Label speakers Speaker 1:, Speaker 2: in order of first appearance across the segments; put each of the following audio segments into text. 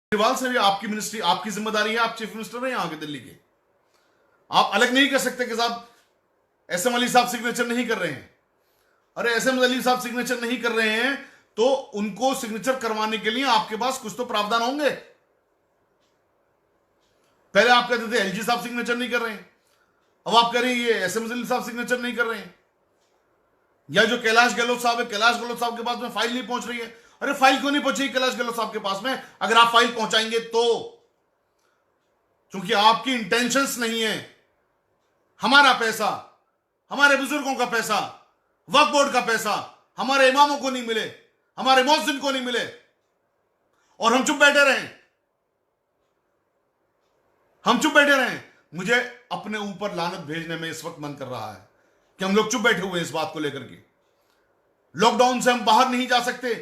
Speaker 1: केजरीवाल से भी आपकी मिनिस्ट्री, आपकी जिम्मेदारी है, आप चीफ मिनिस्टर हैं यहां के दिल्ली के। आप अलग नहीं कर सकते कि साहब एसएम अली साहब सिग्नेचर नहीं कर रहे हैं। अरे एसएम अली साहब सिग्नेचर नहीं कर रहे हैं तो उनको सिग्नेचर करवाने के लिए आपके पास कुछ तो प्रावधान होंगे। पहले आप कहते थे एलजी साहब सिग्नेचर नहीं कर रहे हैं, अब आप कह रहे हैं ये एसएम अली साहब सिग्नेचर नहीं कर रहे हैं। या जो कैलाश गहलोत साहब है, कैलाश गहलोत साहब के पास में फाइल नहीं पहुंच रही है। अरे फाइल क्यों नहीं पहुंची कैलाश गहलोत साहब के पास में? अगर आप फाइल पहुंचाएंगे तो, क्योंकि आपकी इंटेंशंस नहीं है हमारा पैसा, हमारे बुजुर्गों का पैसा, वक्फ बोर्ड का पैसा हमारे इमामों को नहीं मिले, हमारे मुअज्जिन को नहीं मिले और हम चुप बैठे रहे। हम चुप बैठे रहे। मुझे अपने ऊपर लानत भेजने में इस वक्त मन कर रहा है कि हम लोग चुप बैठे हुए इस बात को लेकर के। लॉकडाउन से हम बाहर नहीं जा सकते,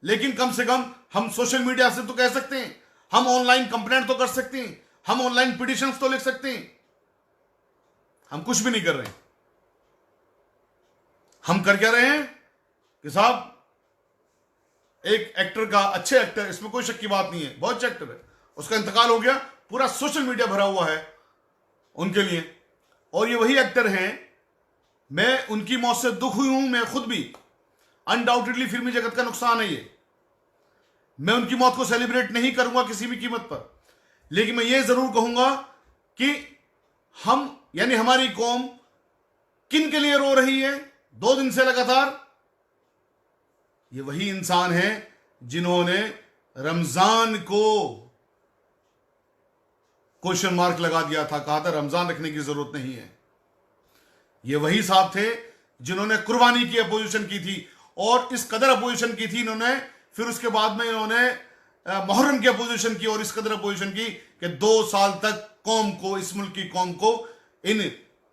Speaker 1: लेकिन कम से कम हम सोशल मीडिया से तो कह सकते हैं, हम ऑनलाइन कंप्लेंट तो कर सकते हैं, हम ऑनलाइन पिटिशंस तो लिख सकते हैं। हम कुछ भी नहीं कर रहे हैं। हम कर क्या रहे हैं कि साहब एक एक्टर का, अच्छे एक्टर, इसमें कोई शक की बात नहीं है, बहुत अच्छा एक्टर है, उसका इंतकाल हो गया, पूरा सोशल मीडिया भरा हुआ है उनके लिए। और ये वही एक्टर हैं, मैं उनकी मौत से दुख हुई हूं, मैं खुद भी। अनडाउटेडली फिल्मी जगत का नुकसान है ये, मैं उनकी मौत को सेलिब्रेट नहीं करूंगा किसी भी कीमत पर, लेकिन मैं ये जरूर कहूंगा कि हम यानी हमारी कौम किन के लिए रो रही है 2 दिन से लगातार? ये वही इंसान हैं जिन्होंने रमजान को क्वेश्चन मार्क लगा दिया था, कहा था रमजान रखने की जरूरत नहीं है। ये वही साहब थे जिन्होंने कुर्बानी की अपोजिशन की थी, और इस कदर अपोजिशन की थी इन्होंने, फिर उसके बाद में इन्होंने मुहर्रम की अपोजिशन की, और इस कदर अपोजिशन की कि 2 साल तक कौम को, इस मुल्क की कौम को, इन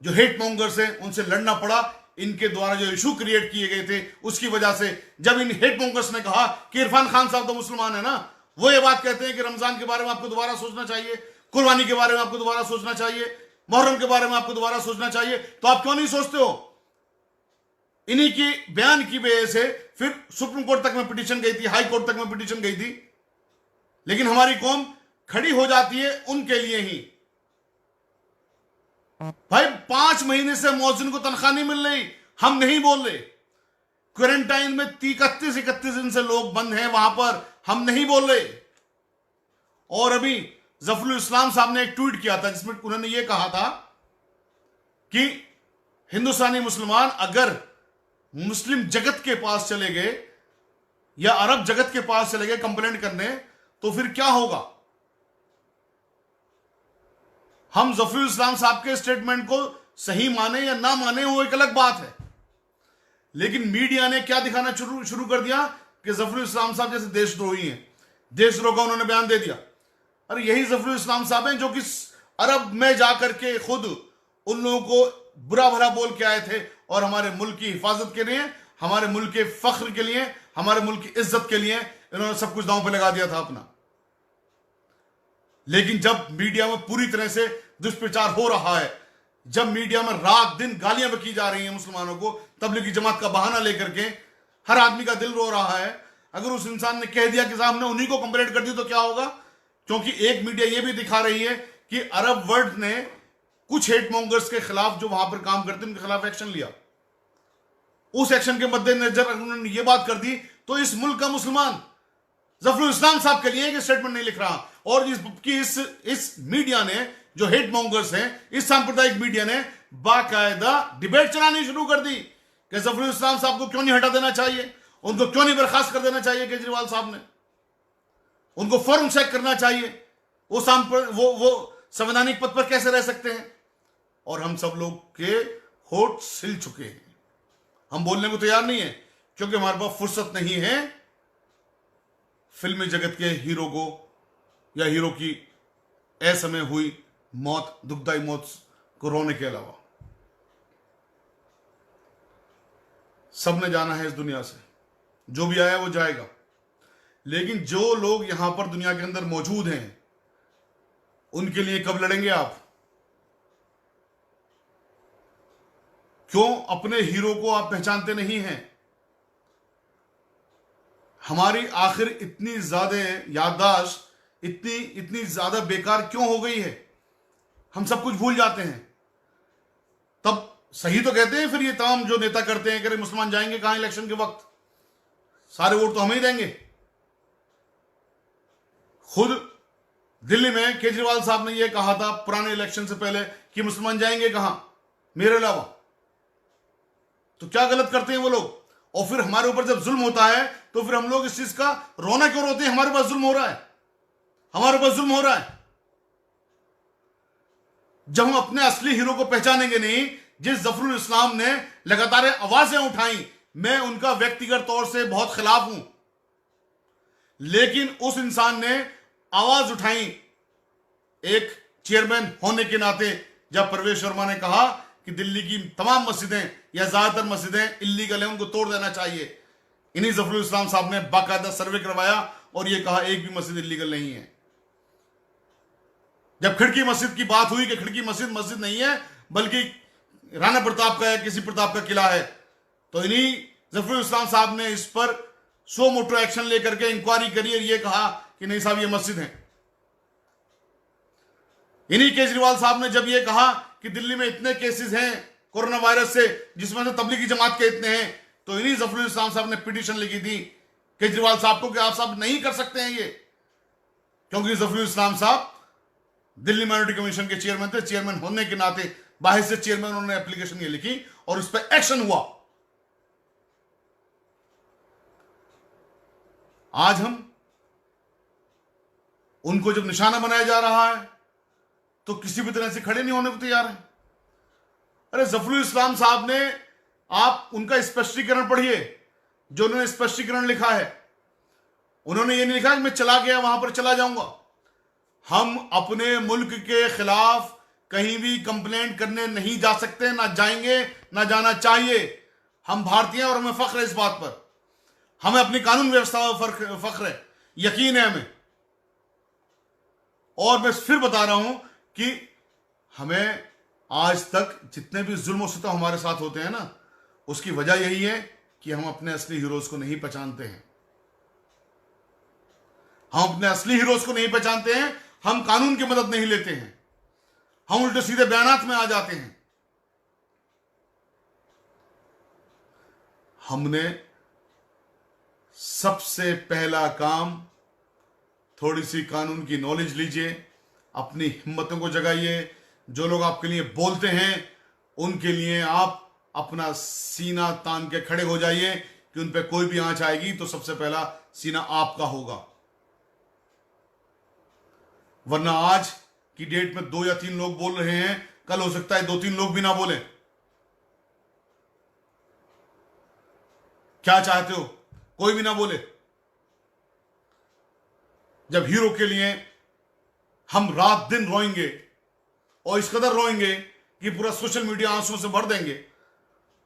Speaker 1: जो हेट मॉन्गर्स हैं उनसे लड़ना पड़ा। इनके द्वारा जो इशू क्रिएट किए गए थे उसकी वजह से, जब इन हेट मॉन्गर्स ने कहा कि इरफान खान साहब तो मुसलमान है ना, वो ये बात कहते हैं कि रमजान के बारे में आपको दोबारा सोचना चाहिए, कुर्बानी के बारे में आपको दोबारा सोचना चाहिए, मुहर्रम के बारे में आपको दोबारा सोचना चाहिए, तो आप क्यों नहीं सोचते हो? इन्हीं की बयान की वजह से फिर सुप्रीम कोर्ट तक में पिटीशन गई थी, हाई कोर्ट तक में पिटीशन गई थी, लेकिन हमारी कौम खड़ी हो जाती है उनके लिए ही। भाई 5 महीने से मुअज्जिन को तनख्वाह नहीं मिल रही, हम नहीं बोल रहे। क्वारंटाइन में 31 दिन से लोग बंद हैं वहां पर, हम नहीं बोल रहे। और अभी जफरुल इस्लाम साहब ने एक ट्वीट किया था जिसमें उन्होंने यह कहा था कि हिंदुस्तानी मुसलमान अगर मुस्लिम जगत के पास चले गए या अरब जगत के पास चले गए कंप्लेंट करने, तो फिर क्या होगा? हम जफरुल इस्लाम साहब के स्टेटमेंट को सही माने या ना माने वो एक अलग बात है, लेकिन मीडिया ने क्या दिखाना शुरू कर दिया कि जफरुल इस्लाम साहब जैसे देशद्रोही हैं, देशद्रोह का उन्होंने बयान दे दिया। अरे यही जफरुल इस्लाम साहब हैं जो कि अरब में जाकर के खुद उन लोगों को बुरा भला बोल के आए थे, और हमारे मुल्क की हिफाजत के लिए, हमारे मुल्क के फख्र के लिए, हमारे मुल्क की इज्जत के लिए इन्होंने सब कुछ दांव पे लगा दिया था अपना। लेकिन जब मीडिया में पूरी तरह से दुष्प्रचार हो रहा है, जब मीडिया में रात दिन गालियां बकी जा रही हैं मुसलमानों को, तबलीगी जमात का बहाना लेकर के, हर आदमी का दिल रो रहा है। अगर उस इंसान ने कह दिया कि साहब हमने उन्हीं को कंप्लेंट कर दी तो क्या होगा? क्योंकि एक मीडिया यह भी दिखा रही है कि अरब वर्ल्ड ने कुछ हेट मॉन्गर्स के खिलाफ जो वहां पर काम करते उनके खिलाफ एक्शन लिया। उस एक्शन के मद्देनजर उन्होंने ये बात कर दी, तो इस मुल्क का मुसलमान जफरुल इस्लाम साहब के लिए एक स्टेटमेंट नहीं लिख रहा, और इस मीडिया ने, जो हेट मॉन्गर्स हैं, इस सांप्रदायिक मीडिया ने बाकायदा डिबेट चलानी शुरू कर दी कि जफरुल इस्लाम साहब को क्यों नहीं हटा देना चाहिए, उनको क्यों नहीं बर्खास्त कर देना चाहिए केजरीवाल साहब ने, उनको फौरन चेक करना चाहिए, वो संवैधानिक पद पर कैसे रह सकते हैं। और हम सब लोग के होठ सिल चुके हैं, हम बोलने को तैयार नहीं है, क्योंकि हमारे पास फुर्सत नहीं है फिल्मी जगत के हीरो को या हीरो की असमय हुई मौत, दुखदाई मौत को रोने के अलावा। सबने जाना है इस दुनिया से, जो भी आया वो जाएगा, लेकिन जो लोग यहां पर दुनिया के अंदर मौजूद हैं उनके लिए कब लड़ेंगे आप? क्यों अपने हीरो को आप पहचानते नहीं हैं? हमारी आखिर इतनी ज्यादा याददाश्त इतनी इतनी ज्यादा बेकार क्यों हो गई है? हम सब कुछ भूल जाते हैं। तब सही तो कहते हैं फिर ये तमाम जो नेता करते हैं कि मुसलमान जाएंगे कहां इलेक्शन के वक्त, सारे वोट तो हमें ही देंगे। खुद दिल्ली में केजरीवाल साहब ने यह कहा था पुराने इलेक्शन से पहले कि मुसलमान जाएंगे कहां मेरे अलावा। तो क्या गलत करते हैं वो लोग? और फिर हमारे ऊपर जब जुल्म होता है तो फिर हम लोग इस चीज का रोना क्यों रोते हैं? हमारे पास जुल्म हो रहा है, हमारे पास जुल्म हो रहा है। जब हम अपने असली हीरो को पहचानेंगे नहीं, जिस जफरुल इस्लाम ने लगातार आवाजें उठाई, मैं उनका व्यक्तिगत तौर से बहुत खिलाफ हूं, लेकिन उस इंसान ने आवाज उठाई एक चेयरमैन होने के नाते, जब परवेज शर्मा ने कहा कि दिल्ली की तमाम मस्जिदें या ज्यादातर मस्जिदें इल्लीगल हैं, उनको तोड़ देना चाहिए। इन्हीं जफरुल इस्लाम साहब ने बाकायदा सर्वे करवाया और यह कहा एक भी मस्जिद इल्लीगल नहीं है। जब खिड़की मस्जिद की बात हुई कि खिड़की मस्जिद मस्जिद नहीं है बल्कि राणा प्रताप का या किसी प्रताप का किला है, तो इन्हीं जफरुल इस्लाम साहब ने इस पर सो मोटो एक्शन लेकर के इंक्वायरी करी और यह कहा कि नहीं साहब ये मस्जिद है। इन्हीं केजरीवाल साहब ने जब यह कहा कि दिल्ली में इतने केसेस हैं कोरोना वायरस से जिसमें से तबलीगी जमात के इतने हैं, तो इन्हीं जफरुल इस्लाम साहब ने पिटीशन लिखी थी केजरीवाल साहब को कि आप साहब नहीं कर सकते हैं ये, क्योंकि जफरुल इस्लाम साहब दिल्ली माइनॉरिटी कमीशन के चेयरमैन थे। चेयरमैन होने के नाते बाहर से चेयरमैन उन्होंने एप्लीकेशन ये लिखी और उस पर एक्शन हुआ। आज हम उनको जब निशाना बनाया जा रहा है तो किसी भी तरह से खड़े नहीं होने को तैयार है। अरे जफरुल इस्लाम साहब ने, आप उनका स्पष्टीकरण पढ़िए जो उन्होंने स्पष्टीकरण लिखा है। उन्होंने ये नहीं लिखा कि मैं चला गया वहां पर चला जाऊंगा। हम अपने मुल्क के खिलाफ कहीं भी कंप्लेंट करने नहीं जा सकते, ना जाएंगे, ना जाना चाहिए। हम भारतीय हैं और हमें फख्र है इस बात पर। हमें अपनी कानून व्यवस्था पर फख्र है, यकीन है हमें। और मैं फिर बता रहा हूं कि हमें आज तक जितने भी जुल्म सितम हमारे साथ होते हैं ना, उसकी वजह यही है कि हम अपने असली हीरोज को नहीं पहचानते हैं। हम अपने असली हीरोज को नहीं पहचानते हैं, हम कानून की मदद नहीं लेते हैं, हम उल्टे सीधे बयानात में आ जाते हैं। हमने सबसे पहला काम, थोड़ी सी कानून की नॉलेज लीजिए, अपनी हिम्मतों को जगाइए। जो लोग आपके लिए बोलते हैं उनके लिए आप अपना सीना तान के खड़े हो जाइए कि उन पे कोई भी आंच आएगी तो सबसे पहला सीना आपका होगा। वरना आज की डेट में 2 या 3 लोग बोल रहे हैं, कल हो सकता है 2-3 लोग भी ना बोले। क्या चाहते हो? कोई भी ना बोले। जब हीरो के लिए हम रात दिन रोएंगे और इस कदर रोएंगे कि पूरा सोशल मीडिया आंसुओं से भर देंगे,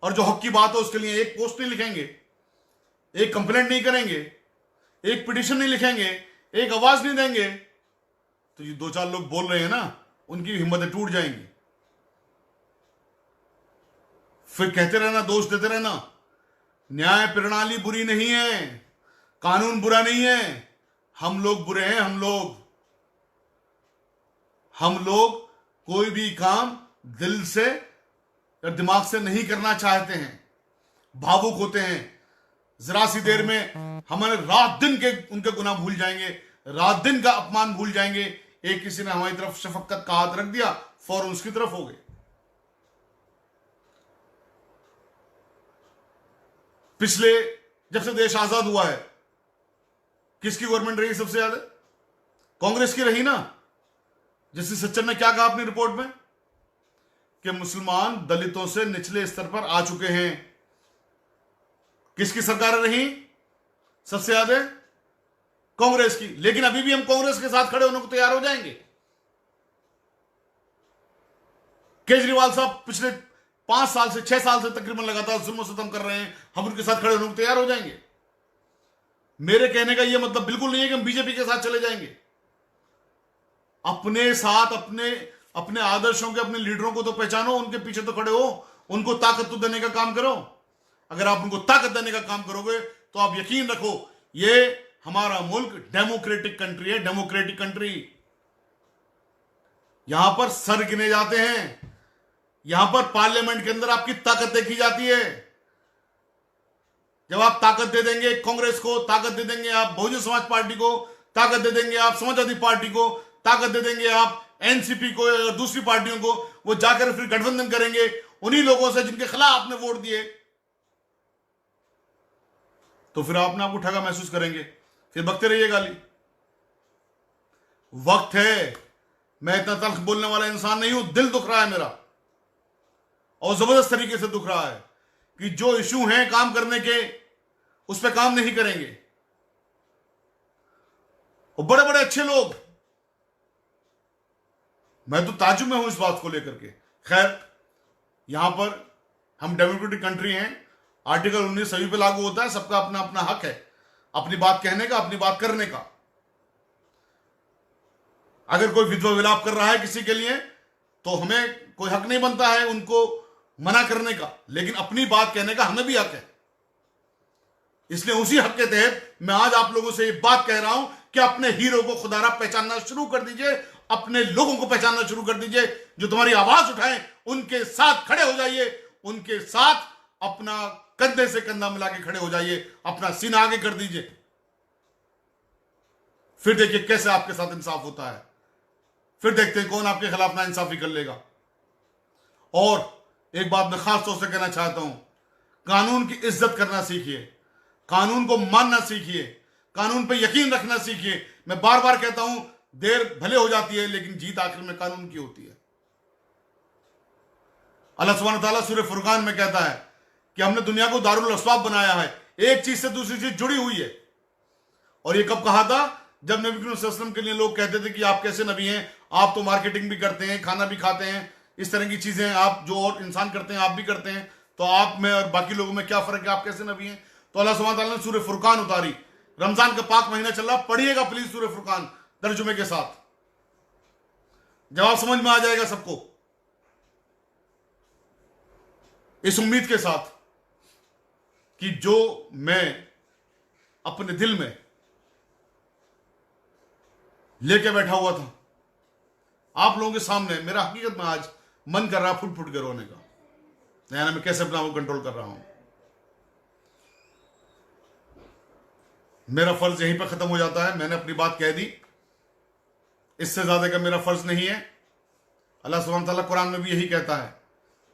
Speaker 1: और जो हक की बात है उसके लिए एक पोस्ट नहीं लिखेंगे, एक कंप्लेंट नहीं करेंगे, एक पिटीशन नहीं लिखेंगे, एक आवाज नहीं देंगे, तो ये 2-4 लोग बोल रहे हैं ना, उनकी हिम्मतें टूट जाएंगी। फिर कहते रहना, दोष देते रहना। न्याय प्रणाली बुरी नहीं है, कानून बुरा नहीं है, हम लोग बुरे हैं। हम लोग कोई भी काम दिल से या दिमाग से नहीं करना चाहते हैं, भावुक होते हैं। जरा सी देर में हमारे रात दिन के उनके गुनाह भूल जाएंगे, रात दिन का अपमान भूल जाएंगे। एक किसी ने हमारी तरफ शफकत का हाथ रख दिया, फौरन उसकी तरफ हो गए। पिछले जब से देश आजाद हुआ है, किसकी गवर्नमेंट रही सबसे ज्यादा? कांग्रेस की रही ना। जस्टिस सच्चर ने क्या कहा अपनी रिपोर्ट में कि मुसलमान दलितों से निचले स्तर पर आ चुके हैं। किसकी सरकारें रही सबसे ज्यादा? कांग्रेस की। लेकिन अभी भी हम कांग्रेस के साथ खड़े होने को तैयार हो जाएंगे। केजरीवाल साहब पिछले 5 साल से 6 साल से तकरीबन लगातार जुल्म सितम कर रहे हैं, हम उनके साथ खड़े होने को तैयार हो जाएंगे। मेरे कहने का यह मतलब बिल्कुल नहीं है कि हम बीजेपी के साथ चले जाएंगे। अपने साथ अपने आदर्शों के, अपने लीडरों को तो पहचानो, उनके पीछे तो खड़े हो, उनको ताकत तो देने का काम करो। अगर आप उनको ताकत देने का काम करोगे तो आप यकीन रखो, ये हमारा मुल्क डेमोक्रेटिक कंट्री है, डेमोक्रेटिक कंट्री। यहां पर सर गिने जाते हैं, यहां पर पार्लियामेंट के अंदर आपकी ताकत देखी जाती है। जब आप ताकत दे देंगे कांग्रेस को, ताकत दे देंगे आप बहुजन समाज पार्टी को, ताकत दे देंगे आप समाजवादी पार्टी को, ताकत दे देंगे आप एनसीपी को या दूसरी पार्टियों को, वो जाकर फिर गठबंधन करेंगे उन्हीं लोगों से जिनके खिलाफ आपने वोट दिए। तो फिर आपने आपको ठगा महसूस करेंगे, फिर बकते रहिए गाली। वक्त है, मैं इतना तल्ख बोलने वाला इंसान नहीं हूं, दिल दुख रहा है मेरा, और जबरदस्त तरीके से दुख रहा है कि जो इशू हैं काम करने के, उस पर काम नहीं करेंगे। और बड़े बड़े अच्छे लोग, मैं तो ताज्जुब में हूं इस बात को लेकर के। खैर, यहां पर हम डेमोक्रेटिक कंट्री हैं, आर्टिकल 19 सभी पे लागू होता है, सबका अपना अपना हक है अपनी बात कहने का, अपनी बात करने का। अगर कोई विधवा विलाप कर रहा है किसी के लिए, तो हमें कोई हक नहीं बनता है उनको मना करने का, लेकिन अपनी बात कहने का हमें भी हक है। इसलिए उसी हक के तहत मैं आज आप लोगों से ये बात कह रहा हूं कि अपने हीरो को खुदारा पहचानना शुरू कर दीजिए, अपने लोगों को पहचानना शुरू कर दीजिए, जो तुम्हारी आवाज उठाएं उनके साथ खड़े हो जाइए, उनके साथ अपना कंधे से कंधा मिला के खड़े हो जाइए, अपना सीना आगे कर दीजिए। फिर देखिए कैसे आपके साथ इंसाफ होता है, फिर देखते हैं कौन आपके खिलाफ ना इंसाफी कर लेगा। और एक बात मैं खास तौर से कहना चाहता हूं, कानून की इज्जत करना सीखिए, कानून को मानना सीखिए, कानून पे यकीन रखना सीखिए। मैं बार बार कहता हूं, देर भले हो जाती है लेकिन जीत आखिर में कानून की होती है। अल्लाह सुब्हानहू व तआला सूरह फुरकान में कहता है कि हमने दुनिया को दारुल अस्बाब बनाया है, एक चीज से दूसरी चीज जुड़ी हुई है। और ये कब कहा था? जब नबी करीम सल्लल्लाहु अलैहि वसल्लम के लिए लोग कहते थे कि आप कैसे नबी हैं, आप तो मार्केटिंग भी करते हैं, खाना भी खाते हैं, इस तरह की चीजें आप जो और इंसान करते हैं आप भी करते हैं, तो आप में और बाकी लोगों में क्या फर्क है, आप कैसे नबी हैं? तो अल्लाह सुब्हानहू व तआला ने सूरह फुरकान उतारी। रमजान का पाक महीना चल रहा, पढ़िएगा प्लीज सूरह फुरकान तर्जुमे के साथ, जवाब समझ में आ जाएगा सबको। इस उम्मीद के साथ कि जो मैं अपने दिल में लेके बैठा हुआ था, आप लोगों के सामने मेरा हकीकत में आज मन कर रहा फुट फुट के रोने का, यानी मैं कैसे अपना को कंट्रोल कर रहा हूं। मेरा फर्ज यहीं पर खत्म हो जाता है, मैंने अपनी बात कह दी, इससे ज्यादा का मेरा फर्ज नहीं है। अल्लाह सुब्हानहू व तआला कुरान में भी यही कहता है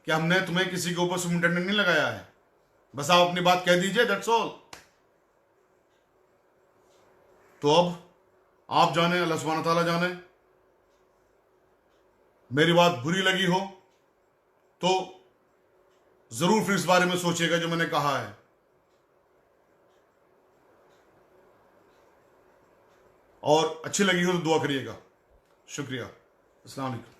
Speaker 1: कि हमने तुम्हें किसी के ऊपर सुपरिटेंडेंट नहीं लगाया है, बस आप अपनी बात कह दीजिए, दैट्स ऑल। तो अब आप जाने, अल्लाह सुब्हानहू व तआला जाने। मेरी बात बुरी लगी हो तो जरूर फिर इस बारे में सोचिएगा जो मैंने कहा है, और अच्छी लगी हो तो दुआ करिएगा। शुक्रिया। अस्सलाम वालेकुम।